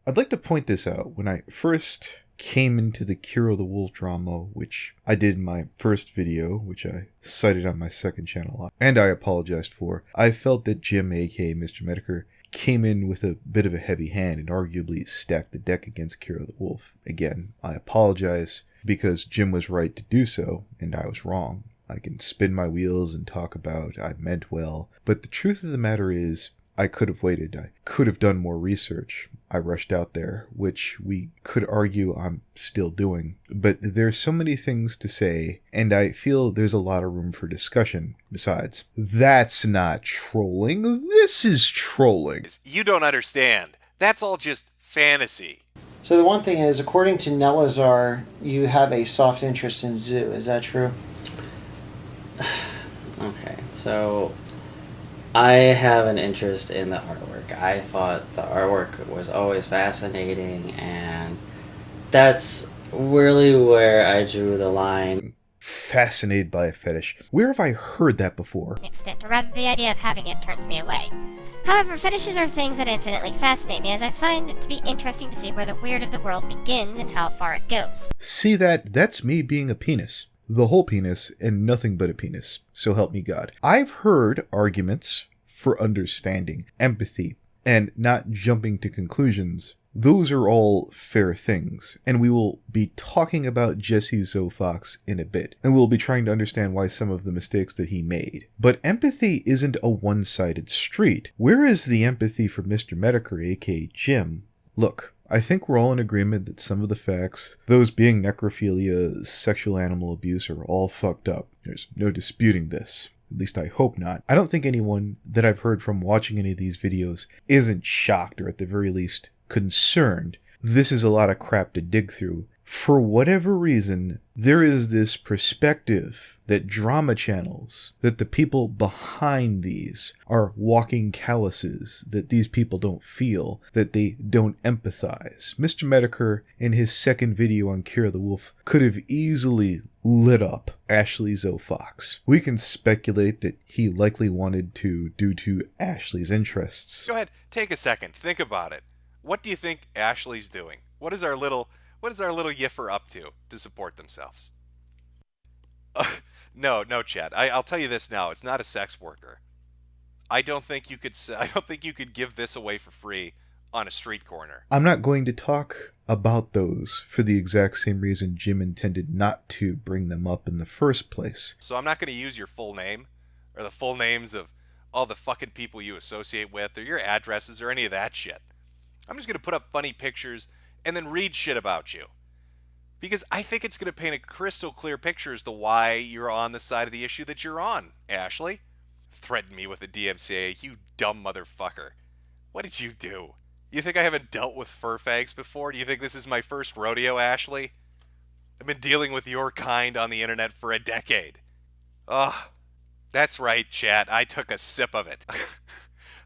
I'd like to point this out. When I first came into the Kero the Wolf drama, which I did in my first video, which I cited on my second channel, and I apologized for, I felt that Jim, aka Mr. Metokur, came in with a bit of a heavy hand and arguably stacked the deck against Kero the Wolf. Again, I apologize because Jim was right to do so, and I was wrong. I can spin my wheels and talk about I meant well, but the truth of the matter is, I could have waited. I could have done more research. I rushed out there, which we could argue I'm still doing. But there's so many things to say, and I feel there's a lot of room for discussion. Besides, that's not trolling. This is trolling. You don't understand. That's all just fantasy. So the one thing is, according to Nelazar, you have a soft interest in zoo. Is that true? Okay, so I have an interest in the artwork. I thought the artwork was always fascinating, and that's really where I drew the line. Fascinated by a fetish. Where have I heard that before? Extent, or rather the idea of having it turns me away. However, fetishes are things that infinitely fascinate me, as I find it to be interesting to see where the weird of the world begins and how far it goes. See that? That's me being a penis. The whole penis and nothing but a penis. So help me God. I've heard arguments for understanding, empathy, and not jumping to conclusions. Those are all fair things, and we will be talking about Jesse Zoophile in a bit, and we'll be trying to understand why some of the mistakes that he made. But empathy isn't a one-sided street. Where is the empathy for Mr. Metokur, aka Jim? Look, I think we're all in agreement that some of the facts, those being necrophilia, sexual animal abuse, are all fucked up. There's no disputing this. At least I hope not. I don't think anyone that I've heard from watching any of these videos isn't shocked, or at the very least concerned. This is a lot of crap to dig through. For whatever reason, there is this perspective that drama channels, that the people behind these are walking calluses, that these people don't feel, that they don't empathize. Mr. Metokur, in his second video on Kero the Wolf, could have easily lit up Ashley Zoophile. We can speculate that he likely wanted to due to Ashley's interests. Go ahead, take a second, think about it. What do you think Ashley's doing? What is our little yiffer up to support themselves? No, Chad. I'll tell you this now. It's not a sex worker. I don't think you could give this away for free on a street corner. I'm not going to talk about those for the exact same reason Jim intended not to bring them up in the first place. So I'm not going to use your full name or the full names of all the fucking people you associate with or your addresses or any of that shit. I'm just going to put up funny pictures and then read shit about you. Because I think it's going to paint a crystal clear picture as to why you're on the side of the issue that you're on, Ashley. Threaten me with a DMCA, you dumb motherfucker. What did you do? You think I haven't dealt with fur fags before? Do you think this is my first rodeo, Ashley? I've been dealing with your kind on the internet for a decade. Ugh. That's right, chat. I took a sip of it.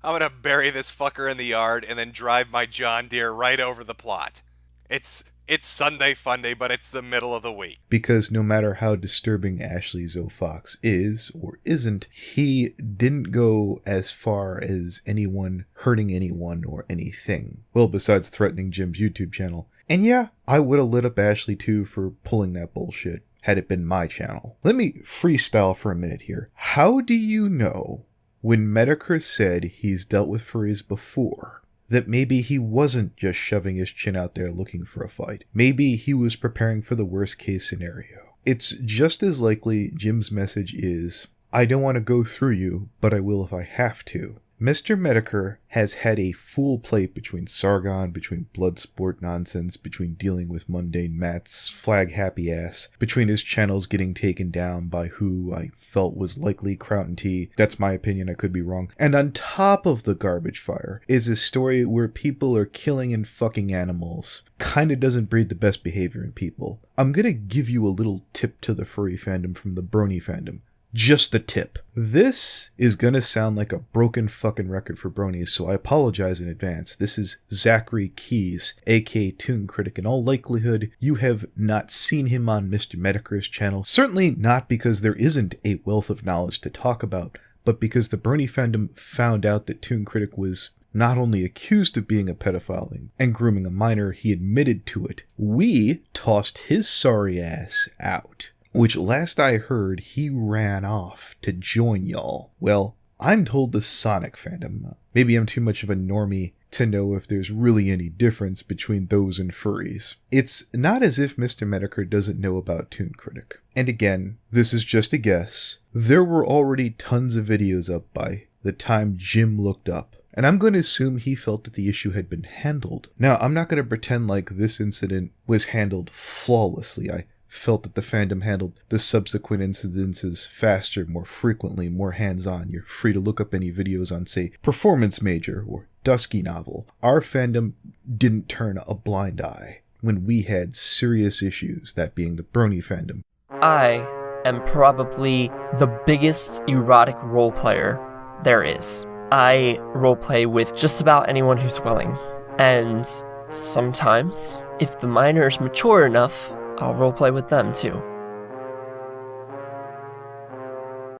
I'm gonna bury this fucker in the yard and then drive my John Deere right over the plot. It's Sunday Funday, but it's the middle of the week. Because no matter how disturbing Ashley Zoophile is or isn't, he didn't go as far as anyone hurting anyone or anything. Well, besides threatening Jim's YouTube channel. And yeah, I would have lit up Ashley too for pulling that bullshit, had it been my channel. Let me freestyle for a minute here. How do you know when Metokur said he's dealt with furries before, that maybe he wasn't just shoving his chin out there looking for a fight? Maybe he was preparing for the worst case scenario. It's just as likely Jim's message is, I don't want to go through you, but I will if I have to. Mr. Metokur has had a full plate between Sargon, between Bloodsport nonsense, between dealing with mundane Matt's flag happy ass, between his channels getting taken down by who I felt was likely Kraut and T. That's my opinion, I could be wrong. And on top of the garbage fire is a story where people are killing and fucking animals. Kinda doesn't breed the best behavior in people. I'm gonna give you a little tip to the furry fandom from the Brony fandom. Just the tip. This is gonna sound like a broken fucking record for bronies, so I apologize in advance. This is Zachary Keys, aka Toon Critic. In all likelihood, you have not seen him on Mr. Metokur's channel. Certainly not because there isn't a wealth of knowledge to talk about, but because the Brony fandom found out that Toon Critic was not only accused of being a pedophile and grooming a minor, he admitted to it. We tossed his sorry ass out, which last I heard, he ran off to join y'all. Well, I'm told the Sonic fandom. Maybe I'm too much of a normie to know if there's really any difference between those and furries. It's not as if Mr. Metokur doesn't know about Toon Critic. And again, this is just a guess. There were already tons of videos up by the time Jim looked up, and I'm going to assume he felt that the issue had been handled. Now, I'm not going to pretend like this incident was handled flawlessly. I felt that the fandom handled the subsequent incidences faster, more frequently, more hands-on. You're free to look up any videos on, say, Performance Major or Dusky Novel. Our fandom didn't turn a blind eye when we had serious issues, that being the Brony fandom. I am probably the biggest erotic role player there is. I roleplay with just about anyone who's willing, and sometimes, if the minor is mature enough, I'll roleplay with them too.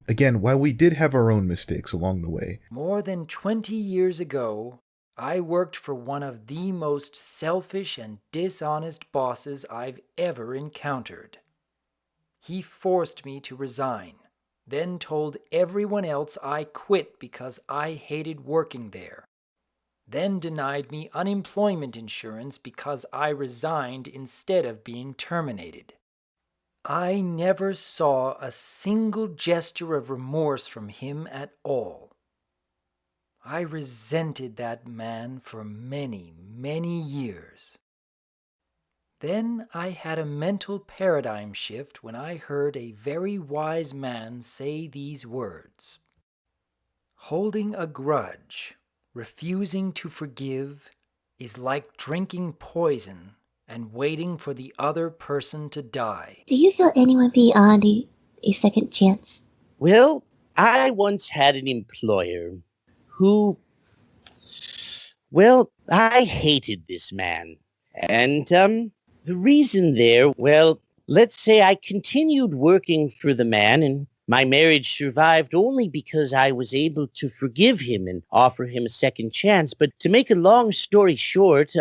Again, while we did have our own mistakes along the way. More than 20 years ago, I worked for one of the most selfish and dishonest bosses I've ever encountered. He forced me to resign, then told everyone else I quit because I hated working there. Then denied me unemployment insurance because I resigned instead of being terminated. I never saw a single gesture of remorse from him at all. I resented that man for many, many years. Then I had a mental paradigm shift when I heard a very wise man say these words. Holding a grudge, refusing to forgive, is like drinking poison and waiting for the other person to die. Do you feel anyone beyond a second chance? Well, I once had an employer who, well, I hated this man. And, the reason there, well, let's say I continued working for the man and my marriage survived only because I was able to forgive him and offer him a second chance. But to make a long story short,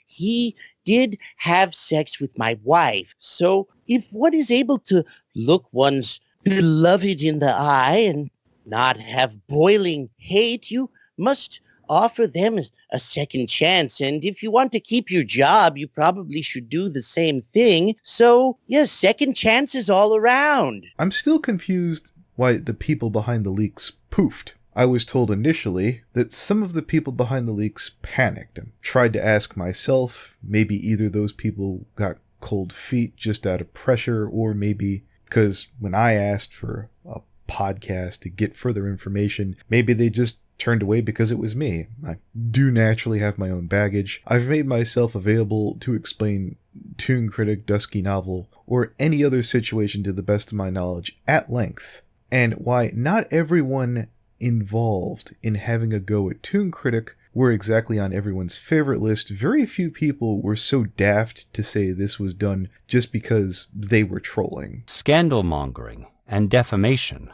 he did have sex with my wife. So if one is able to look one's beloved in the eye and not have boiling hate, you must offer them a second chance. And if you want to keep your job, you probably should do the same thing. So, yes, second chances all around. I'm still confused why the people behind the leaks poofed. I was told initially that some of the people behind the leaks panicked and tried to ask myself, maybe either those people got cold feet just out of pressure, or maybe because when I asked for a podcast to get further information, maybe they just turned away because it was me. I do naturally have my own baggage. I've made myself available to explain Toon Critic, Dusky Novel, or any other situation to the best of my knowledge at length, and why not everyone involved in having a go at Toon Critic were exactly on everyone's favorite list. Very few people were so daft to say this was done just because they were trolling. Scandal mongering and defamation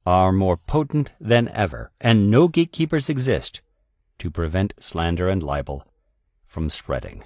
are more potent than ever, and no gatekeepers exist to prevent slander and libel from spreading.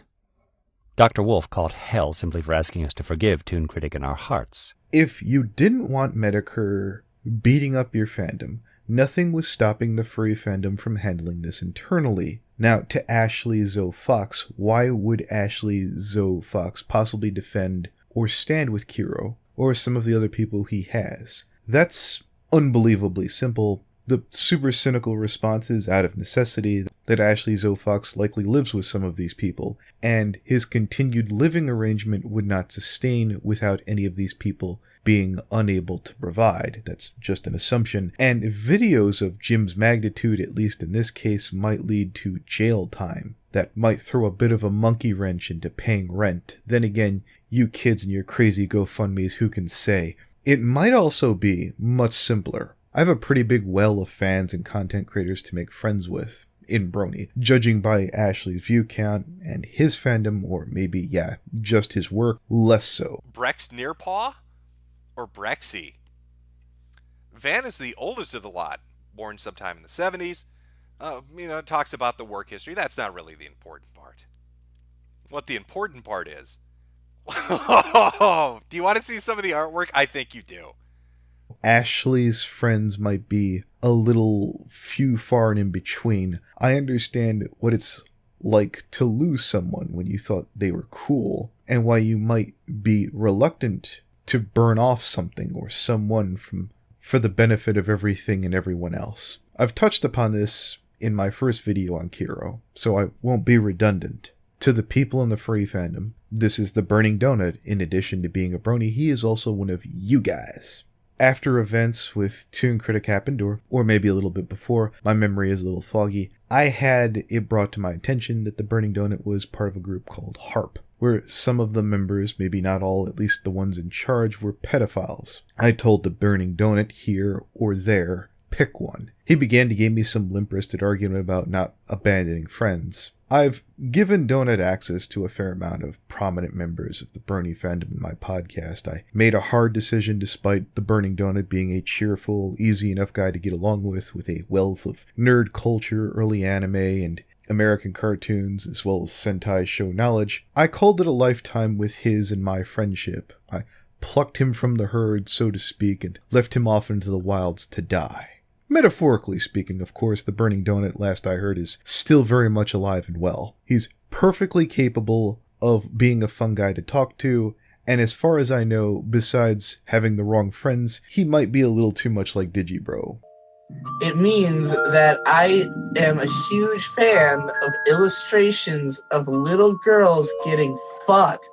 Dr. Wolf called hell simply for asking us to forgive Toon Critic in our hearts. If you didn't want Metokur beating up your fandom, nothing was stopping the furry fandom from handling this internally. Now, to Ashley Zoe Fox, why would Ashley Zoe Fox possibly defend or stand with Kero or some of the other people he has? That's unbelievably simple. The super cynical response is out of necessity, that Ashley Zoe Fox likely lives with some of these people, and his continued living arrangement would not sustain without any of these people being unable to provide. That's just an assumption. And videos of Jim's magnitude, at least in this case, might lead to jail time. That might throw a bit of a monkey wrench into paying rent. Then again, you kids and your crazy GoFundMes, who can say? It might also be much simpler. I have a pretty big well of fans and content creators to make friends with in Brony, judging by Ashley's view count and his fandom, or maybe, just his work, less so. Brex Nearpaw? Or Brexy? Van is the oldest of the lot, born sometime in the 70s. It talks about the work history. That's not really the important part. What the important part is. Do you want to see some of the artwork? I think you do. Ashley's friends might be a little few far and in between. I understand what it's like to lose someone when you thought they were cool, and why you might be reluctant to burn off something or someone for the benefit of everything and everyone else. I've touched upon this in my first video on Kero, so I won't be redundant. To the people in the furry fandom, this is the Burning Donut. In addition to being a brony, he is also one of you guys. After events with Toon Critic happened, or maybe a little bit before, my memory is a little foggy, I had it brought to my attention that the Burning Donut was part of a group called HARP, where some of the members, maybe not all, at least the ones in charge, were pedophiles. I told the Burning Donut here or there, pick one. He began to give me some limp-wristed argument about not abandoning friends. I've given Donut access to a fair amount of prominent members of the Brony fandom in my podcast. I made a hard decision despite the Burning Donut being a cheerful, easy enough guy to get along with a wealth of nerd culture, early anime, and American cartoons, as well as Sentai show knowledge. I called it a lifetime with his and my friendship. I plucked him from the herd, so to speak, and left him off into the wilds to die. Metaphorically speaking, of course, the Burning Donut, last I heard, is still very much alive and well. He's perfectly capable of being a fun guy to talk to, and as far as I know, besides having the wrong friends, he might be a little too much like Digibro. It means that I am a huge fan of illustrations of little girls getting fucked.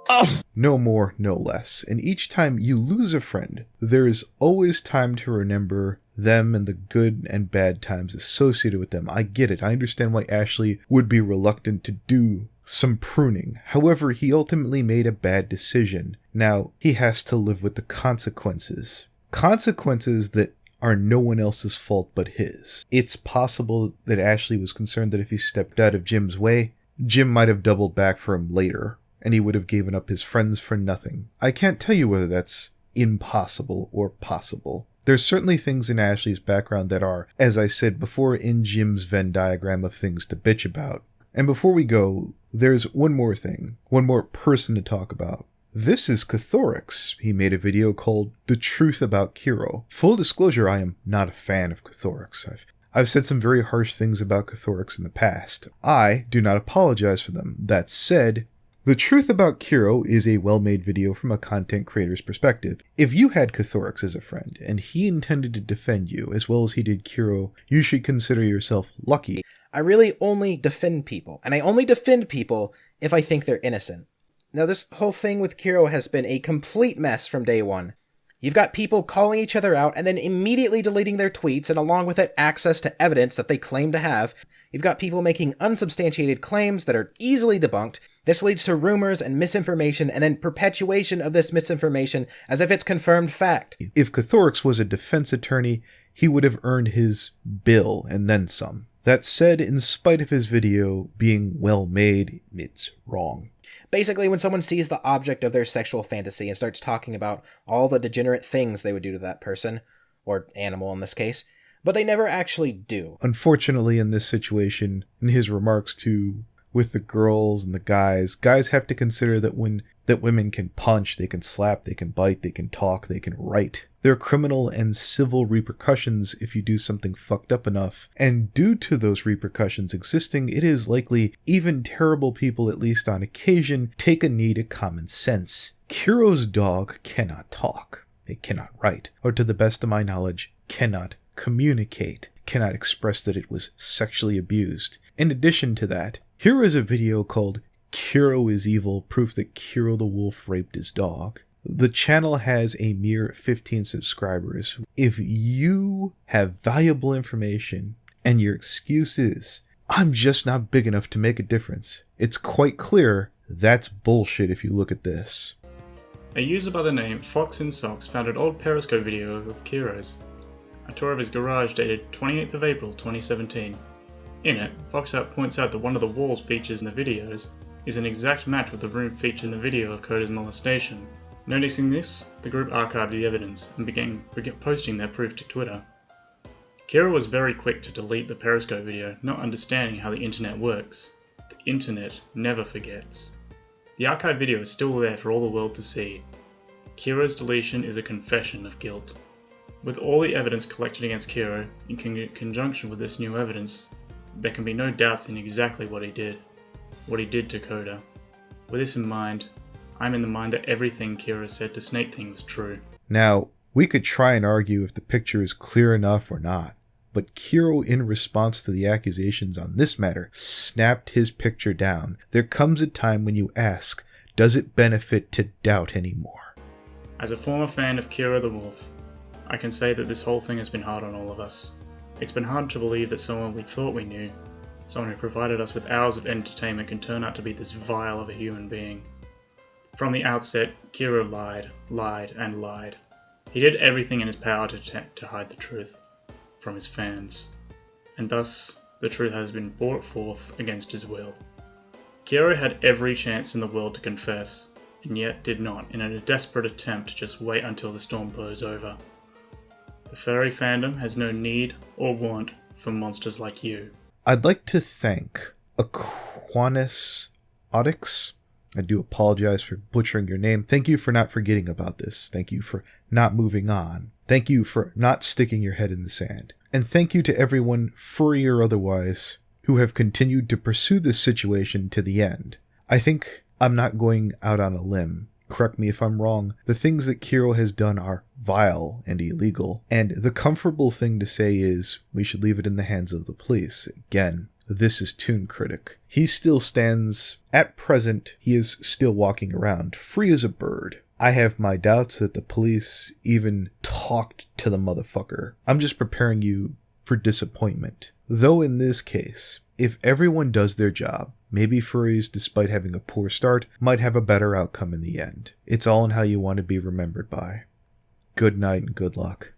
No more, no less. And each time you lose a friend, there is always time to remember them and the good and bad times associated with them. I get it. I understand why Ashley would be reluctant to do some pruning. However, he ultimately made a bad decision. Now, he has to live with the consequences. Consequences that are no one else's fault but his. It's possible that Ashley was concerned that if he stepped out of Jim's way, Jim might have doubled back for him later, and he would have given up his friends for nothing. I can't tell you whether that's impossible or possible. There's certainly things in Ashley's background that are, as I said before, in Jim's Venn diagram of things to bitch about. And before we go, there's one more thing, one more person to talk about. This is Cathorix. He made a video called The Truth About Kero. Full disclosure, I am not a fan of Cathorix. I've said some very harsh things about Cathorix in the past. I do not apologize for them. That said, The Truth About Kero is a well-made video from a content creator's perspective. If you had Cathorix as a friend, and he intended to defend you as well as he did Kero, you should consider yourself lucky. I really only defend people, and I only defend people if I think they're innocent. Now, this whole thing with Kero has been a complete mess from day one. You've got people calling each other out and then immediately deleting their tweets, and along with it, access to evidence that they claim to have. You've got people making unsubstantiated claims that are easily debunked. This leads to rumors and misinformation, and then perpetuation of this misinformation as if it's confirmed fact. If Cathorix was a defense attorney, he would have earned his bill and then some. That said, in spite of his video being well made, it's wrong. Basically, when someone sees the object of their sexual fantasy and starts talking about all the degenerate things they would do to that person, or animal in this case, but they never actually do. Unfortunately, in this situation, in his remarks with the girls and the guys have to consider that women can punch, they can slap, they can bite, they can talk, they can write. There are criminal and civil repercussions if you do something fucked up enough, and due to those repercussions existing, it is likely even terrible people, at least on occasion, take a knee to common sense. Kero's dog cannot talk, it cannot write, or to the best of my knowledge, cannot communicate, cannot express that it was sexually abused. In addition to that, here is a video called Kero is Evil, proof that Kero the Wolf raped his dog. The channel has a mere 15 subscribers. If you have valuable information and your excuse is, I'm just not big enough to make a difference, it's quite clear that's bullshit if you look at this. A user by the name Fox in Socks found an old Periscope video of Kero's. A tour of his garage dated 28th of April 2017. In it, Foxout points out that one of the walls featured in the videos is an exact match with the room featured in the video of Coda's molestation. Noticing this, the group archived the evidence and began posting their proof to Twitter. Kero was very quick to delete the Periscope video, not understanding how the internet works. The internet never forgets. The archive video is still there for all the world to see. Kero's deletion is a confession of guilt. With all the evidence collected against Kero, in conjunction with this new evidence, there can be no doubts in exactly what he did to Coda. With this in mind, I'm in the mind that everything Kero said to Snake Thing was true. Now, we could try and argue if the picture is clear enough or not, but Kero, in response to the accusations on this matter, snapped his picture down. There comes a time when you ask, does it benefit to doubt anymore? As a former fan of Kero the Wolf, I can say that this whole thing has been hard on all of us. It's been hard to believe that someone we thought we knew, someone who provided us with hours of entertainment, can turn out to be this vile of a human being. From the outset, Kero lied, and lied. He did everything in his power to hide the truth from his fans, and thus the truth has been brought forth against his will. Kero had every chance in the world to confess, and yet did not, in a desperate attempt to just wait until the storm blows over. The furry fandom has no need or want for monsters like you. I'd like to thank Aquanis Odix. I do apologize for butchering your name. Thank you for not forgetting about this. Thank you for not moving on. Thank you for not sticking your head in the sand. And thank you to everyone, furry or otherwise, who have continued to pursue this situation to the end. I think I'm not going out on a limb. Correct me if I'm wrong. The things that Kero has done are vile and illegal. And the comfortable thing to say is we should leave it in the hands of the police. Again, this is Toon Critic. He still stands, at present, he is still walking around, free as a bird. I have my doubts that the police even talked to the motherfucker. I'm just preparing you for disappointment. Though in this case, if everyone does their job, maybe furries, despite having a poor start, might have a better outcome in the end. It's all in how you want to be remembered by. Good night and good luck.